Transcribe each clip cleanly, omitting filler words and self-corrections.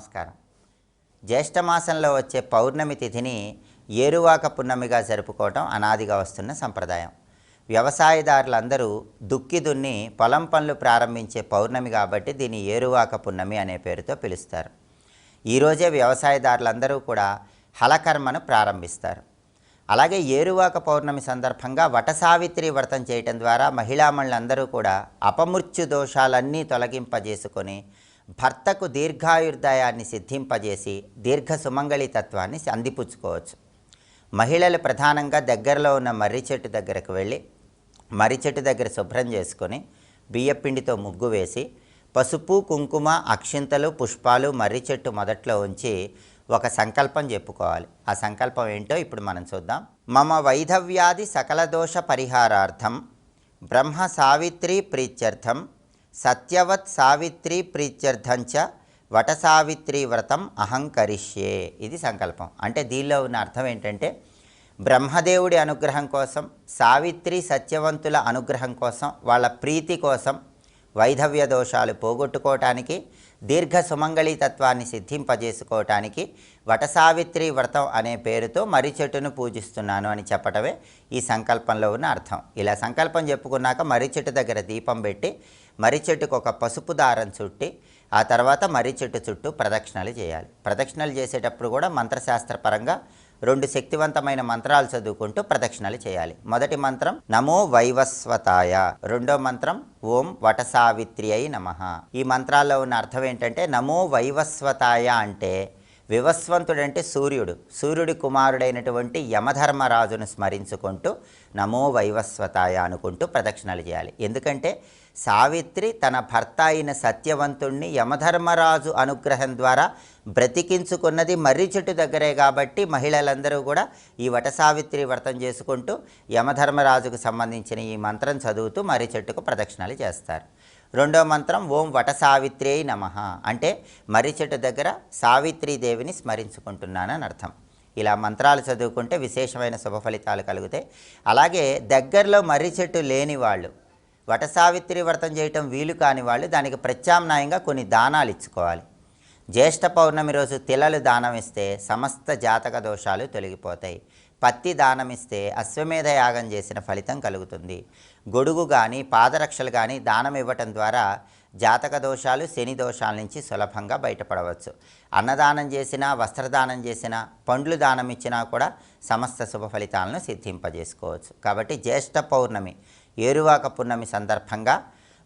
నమస్కారం. జ్యేష్ఠమాసంలో వచ్చే పౌర్ణమి తిథిని ఏరువాక పున్నమిగా జరుపుకోవటం అనాదిగా వస్తున్న సంప్రదాయం. వ్యవసాయదారులందరూ దుక్కి దున్ని పొలం పనులు ప్రారంభించే పౌర్ణమి కాబట్టి దీన్ని ఏరువాక పున్నమి అనే పేరుతో పిలుస్తారు. ఈరోజే వ్యవసాయదారులందరూ కూడా హలకర్మను ప్రారంభిస్తారు. అలాగే ఏరువాక పౌర్ణమి సందర్భంగా వటసావిత్రి వ్రతం చేయటం ద్వారా మహిళామణులందరూ కూడా అపమృత్యు దోషాలన్నీ తొలగింపజేసుకొని భర్తకు దీర్ఘాయుర్దాయాన్ని సిద్ధింపజేసి దీర్ఘ సుమంగళితత్వాన్ని అందిపుచ్చుకోవచ్చు. మహిళలు ప్రధానంగా దగ్గరలో ఉన్న మర్రి చెట్టు దగ్గరకు వెళ్ళి మర్రి చెట్టు దగ్గర శుభ్రం చేసుకొని బియ్యపిండితో ముగ్గు వేసి పసుపు కుంకుమ అక్షింతలు పుష్పాలు మర్రి చెట్టు మొదట్లో ఉంచి ఒక సంకల్పం చెప్పుకోవాలి. ఆ సంకల్పం ఏంటో ఇప్పుడు మనం చూద్దాం. మమ వైధవ్యాది సకల దోష పరిహారార్థం బ్రహ్మ సావిత్రి ప్రీత్యర్థం సత్యవత్ సావిత్రి ప్రీత్యర్థంచ వటసావిత్రి వ్రతం అహం కరిష్యే. ఇది సంకల్పం. అంటే దీనిలో ఉన్న అర్థం ఏంటంటే బ్రహ్మదేవుడి అనుగ్రహం కోసం, సావిత్రి సత్యవంతుల అనుగ్రహం కోసం, వాళ్ళ ప్రీతి కోసం, వైధవ్య దోషాలు పోగొట్టుకోవటానికి, దీర్ఘ సుమంగళితత్వాన్ని సిద్ధింపజేసుకోవటానికి వటసావిత్రి వ్రతం అనే పేరుతో మర్రి చెట్టును పూజిస్తున్నాను అని చెప్పటమే ఈ సంకల్పంలో ఉన్న అర్థం. ఇలా సంకల్పం చెప్పుకున్నాక మర్రి చెట్టు దగ్గర దీపం పెట్టి మర్రి చెట్టుకు ఒక పసుపు దారం చుట్టి ఆ తర్వాత మర్రి చెట్టు చుట్టూ ప్రదక్షిణలు చేయాలి. ప్రదక్షిణలు చేసేటప్పుడు కూడా మంత్రశాస్త్రపరంగా 2 శక్తివంతమైన మంత్రాలు చదువుకుంటూ ప్రదక్షిణలు చేయాలి. మొదటి మంత్రం నమో వైవస్వతాయ, రెండో మంత్రం ఓం వటసావిత్ర్యై నమః. ఈ మంత్రాల్లో ఉన్న అర్థం ఏంటంటే నమో వైవస్వతాయ అంటే వివస్వంతుడంటే సూర్యుడి కుమారుడైనటువంటి యమధర్మరాజును స్మరించుకుంటూ నమో వైవస్వతాయ అనుకుంటూ ప్రదక్షిణలు చేయాలి. ఎందుకంటే సావిత్రి తన భర్త అయిన సత్యవంతుణ్ణి యమధర్మరాజు అనుగ్రహం ద్వారా బ్రతికించుకున్నది మర్రి చెట్టు దగ్గరే కాబట్టి మహిళలందరూ కూడా ఈ వటసావిత్రి వ్రతం చేసుకుంటూ యమధర్మరాజుకు సంబంధించిన ఈ మంత్రం చదువుతూ మర్రి చెట్టుకు ప్రదక్షిణలు చేస్తారు. రెండో మంత్రం ఓం వటసావిత్ర్యై నమః అంటే మర్రి చెట్టు దగ్గర సావిత్రీదేవిని స్మరించుకుంటున్నానని అర్థం. ఇలా మంత్రాలు చదువుకుంటే విశేషమైన శుభ ఫలితాలు కలుగుతాయి. అలాగే దగ్గరలో మర్రి చెట్టు లేని వాళ్ళు, వటసావిత్రి వ్రతం చేయటం వీలు కాని వాళ్ళు దానికి ప్రత్యామ్నాయంగా కొన్ని దానాలు ఇచ్చుకోవాలి. జ్యేష్ఠ పౌర్ణమి రోజు తిలలు దానం ఇస్తే సమస్త జాతక దోషాలు తొలగిపోతాయి. పత్తి దానం ఇస్తే అశ్వమేధ యాగం చేసిన ఫలితం కలుగుతుంది. గొడుగు కానీ పాదరక్షలు కానీ దానం ఇవ్వటం ద్వారా జాతక దోషాలు శని దోషాల నుంచి సులభంగా బయటపడవచ్చు. అన్నదానం చేసినా, వస్త్రదానం చేసినా, పండ్లు దానం ఇచ్చినా కూడా సమస్త శుభ ఫలితాలను సిద్ధింపజేసుకోవచ్చు. కాబట్టి జ్యేష్ఠ పౌర్ణమి ఏరువాక పున్నమి సందర్భంగా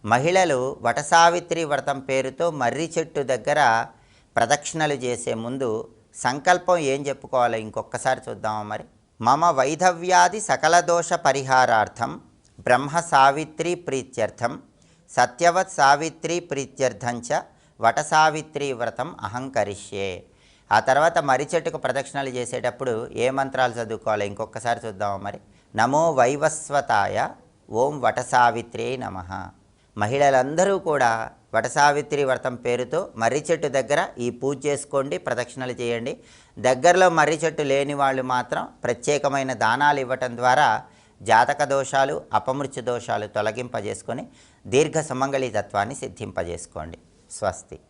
మహిళలు వటసావిత్రి వ్రతం పేరుతో మర్రి చెట్టు దగ్గర ప్రదక్షిణలు చేసే ముందు సంకల్పం ఏం చెప్పుకోవాలో ఇంకొకసారి చూద్దామా మరి. మమ వైధవ్యాది సకల దోష పరిహారార్థం బ్రహ్మ సావిత్రి ప్రీత్యర్థం సత్యవత్ సావిత్రి ప్రీత్యర్థంచ వటసావిత్రి వ్రతం అహం కరిష్యే. ఆ తర్వాత మర్రి చెట్టుకు ప్రదక్షిణలు చేసేటప్పుడు ఏ మంత్రాలు చదువుకోవాలో ఇంకొకసారి చూద్దామా మరి. నమో వైవస్వతాయ ఓం వటసావిత్ర్యై నమః. మహిళలందరూ కూడా వటసావిత్రి వ్రతం పేరుతో మర్రి చెట్టు దగ్గర ఈ పూజ చేసుకోండి, ప్రదక్షిణలు చేయండి. దగ్గరలో మర్రి చెట్టు లేని వాళ్ళు మాత్రం ప్రత్యేకమైన దానాలు ఇవ్వటం ద్వారా జాతక దోషాలు అపమృత్యు దోషాలు తొలగింపజేసుకొని దీర్ఘ సుమంగళితత్వాన్ని సిద్ధింపజేసుకోండి. స్వస్తి.